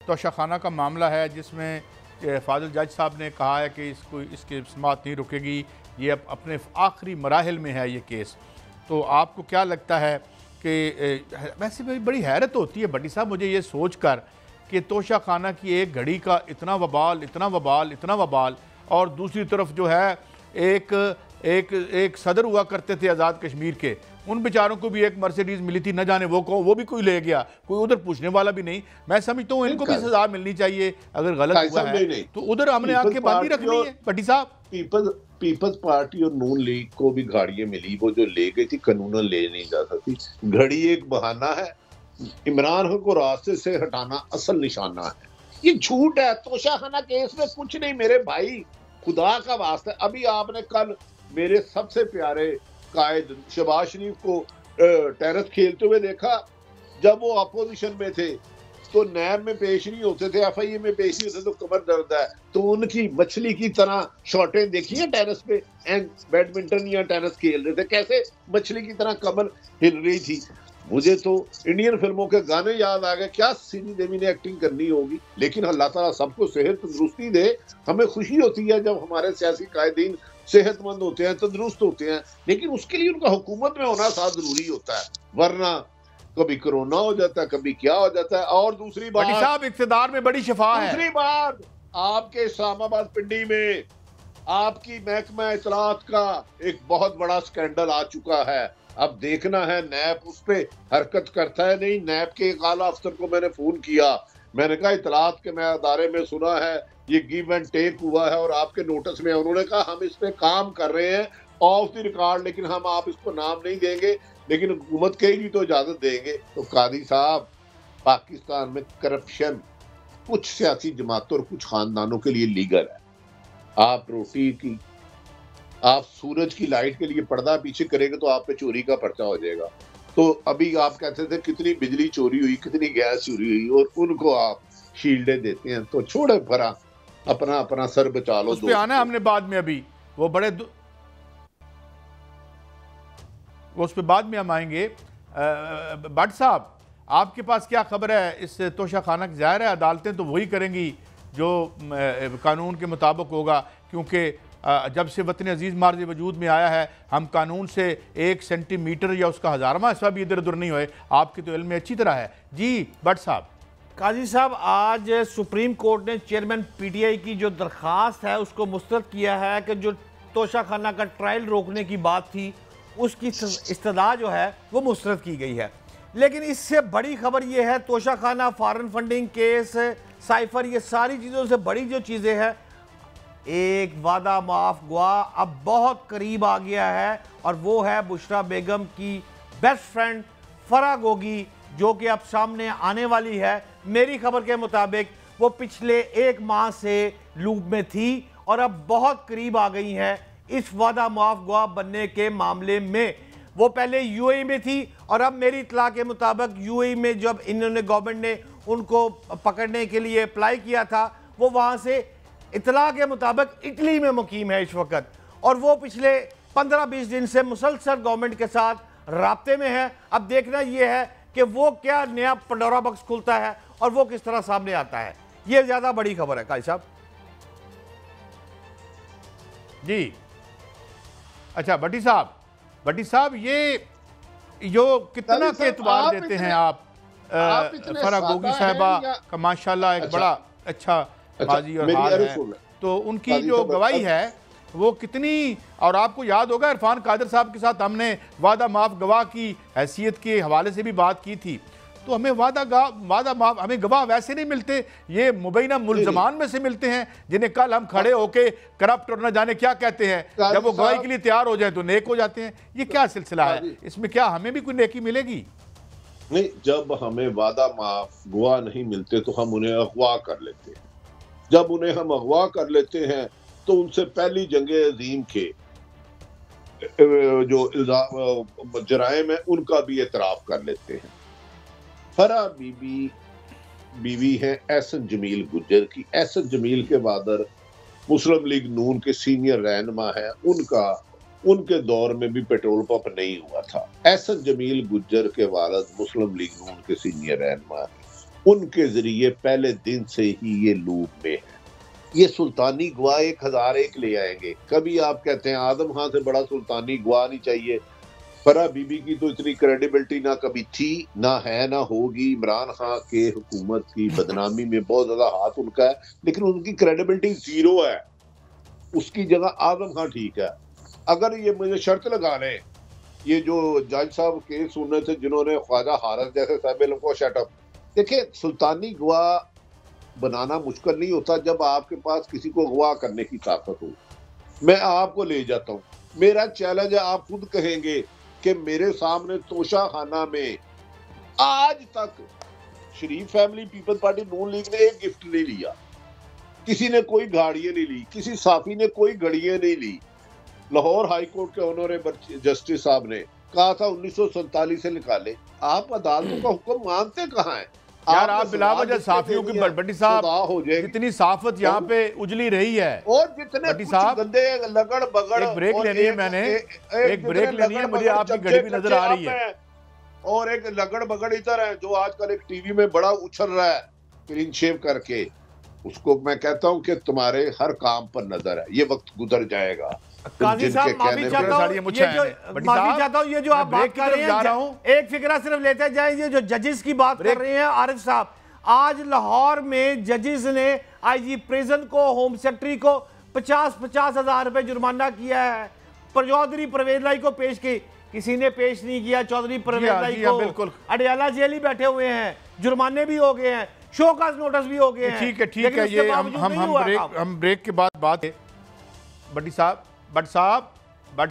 तोशाखाना का मामला है जिसमें फाजिल जज साहब ने कहा है कि इसकी समाअत नहीं रुकेगी, ये अब अपने आखिरी मराहिल में है ये केस। तो आपको क्या लगता है कि वैसे भी बड़ी हैरत होती है भट्टी साहब मुझे ये सोच कर कि तोशाखाना की एक घड़ी का इतना वबाल, इतना वबाल, इतना वबाल, और दूसरी तरफ जो है एक एक एक सदर हुआ करते थे आज़ाद कश्मीर के, उन बेचारों को भी एक मर्सिडीज मिली थी, न जाने वो भी कोई ले गया, कोई उधर पूछने वाला भी नहीं। मैं समझता हूँ इनको भी सजा मिलनी चाहिए अगर गलत हुआ है तो उधर हमने आंखें बांधी रखनी है। भट्टी साहब, पीपल्स पार्टी और नून लीग को भी गाड़ियां मिली, वो जो ले गई थी कानूनन ले नहीं जा सकती। घड़ी एक बहाना है, इमरान खान को रास्ते से हटाना असल निशाना है। ये झूठ है। तोशाखाना केस में कुछ नहीं मेरे भाई, खुदा का वास्ता। अभी आपने कल मेरे सबसे प्यारे कायद शहबाज शरीफ को टेनिस खेलते हुए देखा। जब वो अपोजिशन में थे तो नैब में पेश नहीं होते थे, FIA में पेश नहीं होते तो कमर दर्द है। तो उनकी मछली की तरह शॉटें देखी है टेनिस पे, एंड बैडमिंटन या टेनिस खेल रहे थे, कैसे मछली की तरह कमर हिल रही थी। मुझे तो इंडियन फिल्मों के गाने याद आ गए, क्या सीनी देवी ने एक्टिंग करनी होगी। लेकिन अल्लाह ताला सबको सेहत तंदुरुस्ती दे। हमें खुशी होती है जब हमारे सियासी कायदीन सेहतमंद होते हैं, तंदुरुस्त होते हैं, लेकिन उसके लिए उनका हुकूमत में होना साथ जरूरी होता है, वरना कभी कोरोना हो जाता है, कभी क्या हो जाता है। और दूसरी बात साहब, इक़्तिदार में बड़ी शफा है। दूसरी बात, आपके इस्लामाबाद पिंडी में आपकी महकमा इतलात का एक बहुत बड़ा स्कैंडल आ चुका है। अब देखना है नैब उस पे हरकत करता है नहीं। नैब के एक आला अफसर को मैंने फोन किया, मैंने कहा इतलात के मैं अदारे में सुना है ये गिव एंड टेक हुआ है और आपके नोटिस में। उन्होंने कहा हम इस पे काम कर रहे हैं ऑफ द रिकॉर्ड, लेकिन हम आप इसको नाम नहीं देंगे, लेकिन हुकूमत कहेगी तो इजाजत देंगे। तो कादी साहब, पाकिस्तान में करप्शन कुछ सियासी जमातों और कुछ खानदानों के लिए लीगल है। आप रोटी की, आप सूरज की लाइट के लिए पर्दा पीछे करेंगे तो आप पे चोरी का पर्चा हो जाएगा। तो अभी आप कहते थे कितनी बिजली चोरी हुई, कितनी गैस चोरी हुई, और उनको आप शील्डें देते हैं। तो छोड़े भरा, अपना अपना सर बचा लो। उस पे आना हमने बाद में, अभी वो बड़े वो उस पे बाद में हम आएंगे। भट्ट साहब, आपके पास क्या खबर है इस तोशाखाना की? ज़ाहिर है अदालतें तो वही करेंगी जो कानून के मुताबिक होगा, क्योंकि जब से वतन अजीज़ मार्ज वजूद में आया है हम कानून से 1 सेंटीमीटर या उसका 1000वां हिस्सा भी इधर उधर नहीं हुए। आपके तो इल्म में अच्छी तरह है। जी भट्ट साहब। काजी साहब, आज सुप्रीम कोर्ट ने चेयरमैन PTI की जो दरख्वास्त है उसको मुस्तरद किया है कि जो तोशाखाना का ट्रायल रोकने की बात थी उसकी इस्तदा जो है वो मुस्तरद की गई है। लेकिन इससे बड़ी खबर ये है, Toshakhana, foreign funding case, cipher, ये सारी चीज़ों से बड़ी जो चीज़ें हैं, एक वादा माफ गवाह अब बहुत करीब आ गया है, और वो है बुशरा बेगम की बेस्ट फ्रेंड फराह गोगी, जो कि अब सामने आने वाली है। मेरी खबर के मुताबिक वो पिछले 1 माह से लूप में थी और अब बहुत करीब आ गई हैं इस वादा माफ गवाह बनने के मामले में। वो पहले UAE में थी और अब मेरी इतला के मुताबिक UAE में जब इन्होंने गवर्नमेंट ने उनको पकड़ने के लिए अप्लाई किया था, वो वहाँ से इतला के मुताबिक इटली में मुकीम है इस वक्त, और वो पिछले 15-20 दिन से मुसलसल गवर्नमेंट के साथ राब्ते में है। अब देखना यह है कि वो क्या नया पंडोरा बॉक्स खुलता है और वो किस तरह सामने आता है। ये ज्यादा बड़ी खबर है काजी साहब। जी अच्छा भट्टी साहब, ये जो कितना के एतबार देते हैं आप फराह गोगी साहिबा का? माशाल्लाह एक बड़ा अच्छा माजी और हाल है, तो उनकी जो गवाही है वो कितनी, और आपको याद होगा इरफान कादर साहब के साथ हमने वादा माफ गवाह की हैसियत के हवाले से भी बात की थी। तो हमें वादा माफ, हमें गवाह वैसे नहीं मिलते, ये मुबैना मुल्ज़मान में से मिलते हैं जिन्हें कल हम खड़े होके करप्ट और न जाने क्या कहते हैं, जब वो गवाही के लिए तैयार हो जाए तो नेक हो जाते हैं। ये क्या सिलसिला है? इसमें क्या हमें भी कोई नेकी मिलेगी? नहीं, जब हमें वादा माफ गवाह नहीं मिलते तो हम उन्हें अगवा कर लेते हैं। जब उन्हें हम अगवा कर लेते हैं तो उनसे पहली जंगे अजीम के जो जराइम है उनका भी एतराफ कर लेते हैं। फराह बीवी है एहसन जमील गुज्जर की। एहसन जमील के फादर मुस्लिम लीग नून के सीनियर रहनुमा है। उनके दौर में भी पेट्रोल पंप नहीं हुआ था। एहसन जमील गुज्जर के वालिद मुस्लिम लीग नून के सीनियर रहनुमा है। उनके जरिए पहले दिन से ही ये लूप में है। ये सुल्तानी गवाह 1001 ले आएंगे। कभी आप कहते हैं आदम खान से बड़ा सुल्तानी गवाह नहीं चाहिए। फरा बीबी की तो इतनी क्रेडिबिलिटी ना कभी थी, ना है, ना होगी। इमरान खान के हुकूमत की बदनामी में बहुत ज्यादा हाथ उनका है, लेकिन उनकी क्रेडिबिलिटी जीरो है। उसकी जगह आदम खान ठीक है। अगर ये मुझे शर्त लगा लें, ये जो जज साहब केस सुनने थे जिन्होंने ख्वाजा हारस जैसे साहब इल्म को शटअप, देखिए सुल्तानी गवाह बनाना मुश्किल नहीं होता जब आपके पास किसी को गवाह करने की ताकत हो। मैं आपको ले जाता हूँ, मेरा चैलेंज है, आप खुद कहेंगे कि मेरे सामने तोशा खाना में आज तक शरीफ फैमिली पीपल्स पार्टी नून लीग ने एक गिफ्ट नहीं लिया, किसी ने कोई गाड़ियां नहीं ली, किसी साफी ने कोई घड़ियां नहीं ली। लाहौर हाई कोर्ट के ऑनरेबल जस्टिस साहब ने कहा था 1947 से निकाले। आप अदालतों का हुक्म मानते कहाँ हैं? यार आप बिलावजह साफियों की बड्डी साहब हो जाएगी। कितनी साफत यहाँ पे उजली रही है। और जितने बड्डी साहब गंदे लगड़ बगड़, एक ब्रेक लेनी है, मैंने एक ब्रेक लेनी है, मुझे आपकी घड़ी भी नजर आ रही है। और एक लगड़ बगड़ इधर है जो आजकल एक टीवी में बड़ा उछल रहा है क्लीन शेव करके, उसको मैं कहता हूँ कि तुम्हारे हर काम पर नजर है, ये वक्त गुजर जाएगा। काजी साहब माफी चाहता हूँ, ये जो आप बात कर रहे हैं, एक फिक्रा सिर्फ लेते जाए, ये जो जजेस की बात कर रहे हैं आरिफ साहब, आज लाहौर में जजेस ने आईजी प्रिजन को, होम सेक्रेटरी को 50-50 हजार रुपए जुर्माना किया है। चौधरी परवेज लाई को पेश की, किसी ने पेश नहीं किया। चौधरी परवेज लाई को अडयाला जेल ही बैठे हुए हैं, जुर्माने भी हो गए हैं, शोकाज नोटिस भी हो गए हैं। ठीक है, ये हम ब्रेक के बाद बात है। बट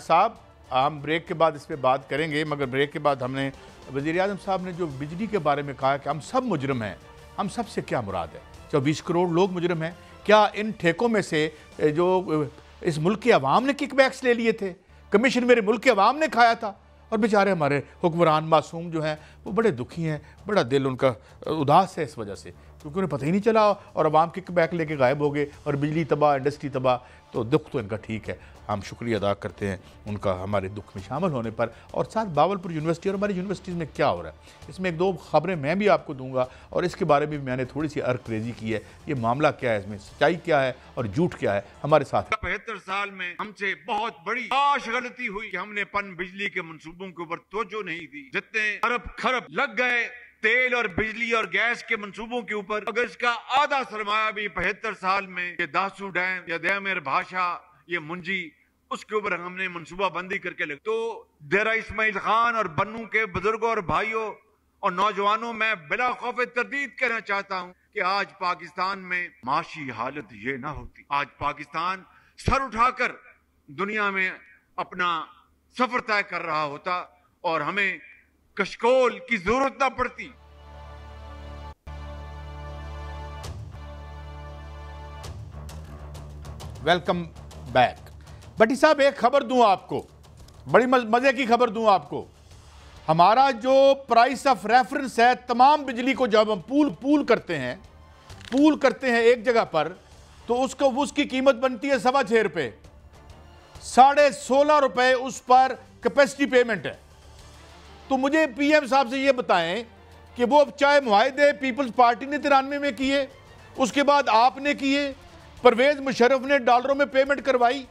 साहब हम ब्रेक के बाद इस पे बात करेंगे, मगर ब्रेक के बाद हमने वज़ीर आज़म साहब ने जो बिजली के बारे में कहा कि हम सब मुजरिम हैं, हम सब से क्या मुराद है? 24 करोड़ लोग मुजरिम हैं क्या? इन ठेकों में से जो इस मुल्क के अवाम ने किकबैक्स ले लिए थे, कमीशन मेरे मुल्क के अवाम ने खाया था, और बेचारे हमारे हुक्मरान मासूम जो हैं वो बड़े दुखी हैं, बड़ा दिल उनका उदास है इस वजह से, क्योंकि उन्हें पता ही नहीं चला और अवाम किकबैक लेके गायब हो गए और बिजली तबाह, इंडस्ट्री तबाह। तो दुख तो इनका ठीक है, हम शुक्रिया अदा करते हैं उनका हमारे दुख में शामिल होने पर। और साथ बावलपुर यूनिवर्सिटी और हमारी यूनिवर्सिटीज़ में क्या हो रहा है, इसमें एक दो खबरें मैं भी आपको दूंगा और इसके बारे में भी मैंने थोड़ी सी अर्करेजी की है। ये मामला क्या है, इसमें सच्चाई क्या है और झूठ क्या है, हमारे साथ। 75 साल में हमसे बहुत बड़ी काश गलती हुई कि हमने पन बिजली के मंसूबों के ऊपर तवज्जो नहीं दी। जितने अरब खरब लग गए तेल और बिजली और गैस के मंसूबों के ऊपर, अगर इसका आधा सरमाया भी 75 साल में ये दासू डैम या दयामेर भाषा, ये मुंजी, उसके ऊपर हमने मंसूबा बंदी करके लगे। तो डेरा इस्माइल खान और बन्नू के बुजुर्गों और भाइयों और नौजवानों, मैं बिला खौफ तरदीद कहना चाहता हूं कि आज पाकिस्तान में माशी हालत ये ना होती। आज पाकिस्तान सर उठाकर दुनिया में अपना सफर तय कर रहा होता और हमें कशकोल की जरूरत ना पड़ती। Welcome back. भट्टी साहब एक खबर दूं आपको, बड़ी मजे की खबर दूं आपको। हमारा जो प्राइस ऑफ रेफरेंस है तमाम बिजली को, जब हम पूल करते हैं एक जगह पर, तो उसकी कीमत बनती है 6.25 रुपए, 16.5 रुपए उस पर कैपेसिटी पेमेंट है। तो मुझे पीएम साहब से ये बताएं कि वो चाहे मुआहदे पीपल्स पार्टी ने 93 में किए, उसके बाद आपने किए, परवेज मुशर्रफ ने डॉलरों में पेमेंट करवाई,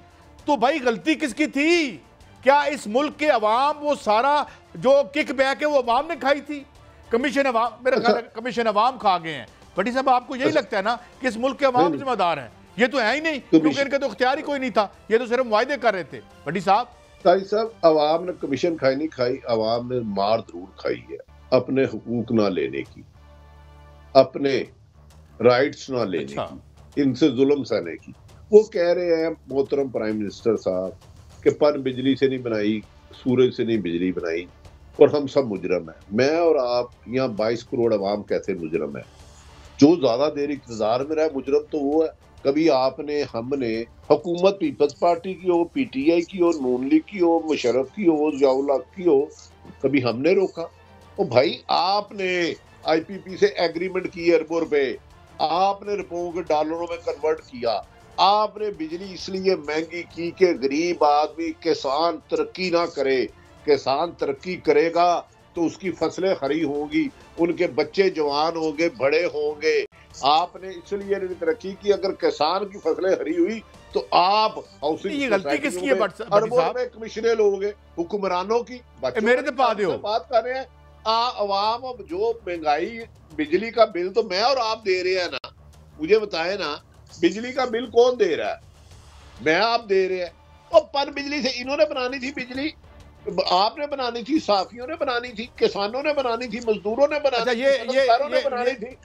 तो भाई गलती किसकी थी? क्या इस मुल्क के अवाम वो सारा जो किक बैक है वो अवाम ने खाई थी? कमीशन अवाम, मेरा ख्याल है कमीशन अवाम खा गए हैं। भट्टी साहब आपको यही लगता है ना कि इस मुल्क के अवाम जिम्मेदार हैं? ये तो है ही नहीं, क्योंकि इनका तो इख्तियार ही कोई नहीं था, ये तो सिर्फ मुआहदे कर रहे थे। भट्टी साहब अवाम ने कमीशन खाई नहीं खाई, अवाम ने मार जरूर खाई है अपने हुकूक ना लेने की, अपने राइट्स ना लेने की, इनसे जुल्म सहने की। वो कह रहे हैं मोहतरम प्राइम मिनिस्टर साहब कि पन बिजली से नहीं बनाई, सूरज से नहीं बिजली बनाई और हम सब मुजरम हैं। मैं और आप यहाँ 22 करोड़ अवाम कैसे मुजरम है? जो ज्यादा देर इक़्तिदार में रहा मुजरम तो वो है। कभी आपने, हमने, हुकूमत पीपल्स पार्टी की हो, पीटीआई की हो, नून लीग की हो, मुशर्रफ की हो, ज़ियाउल हक की हो, कभी हमने रोका? ओ भाई, आपने आईपीपी से एग्रीमेंट की अरबों रुपए, आपने रुपयों के डॉलरों में कन्वर्ट किया, आपने बिजली इसलिए महंगी की कि गरीब आदमी, किसान तरक्की ना करे। किसान तरक्की करेगा तो उसकी फसलें हरी होंगी, उनके बच्चे जवान होंगे, बड़े होंगे। आपने इसलिए तरक्की की, अगर किसान की फसलें हरी हुई तो आप हाउसिंग ये गलती किसकी है भट्टी अरबों साहब? में कमिश्नर लोगे हुक्मरानों की। मेरे तो पा दो बात कर रहे हैं अवाम। अब जो महंगाई, बिजली का बिल तो मैं और आप दे रहे हैं ना, मुझे बताए ना, बिजली का बिल कौन दे रहा है? मैं आप दे रहे हैं। और पन बिजली से इन्होंने बनानी थी बिजली, आपने बनानी थी, साफियों ने बनानी थी, किसानों ने बनानी थी, मजदूरों ने बनानी थी, ये ने बनानी थी।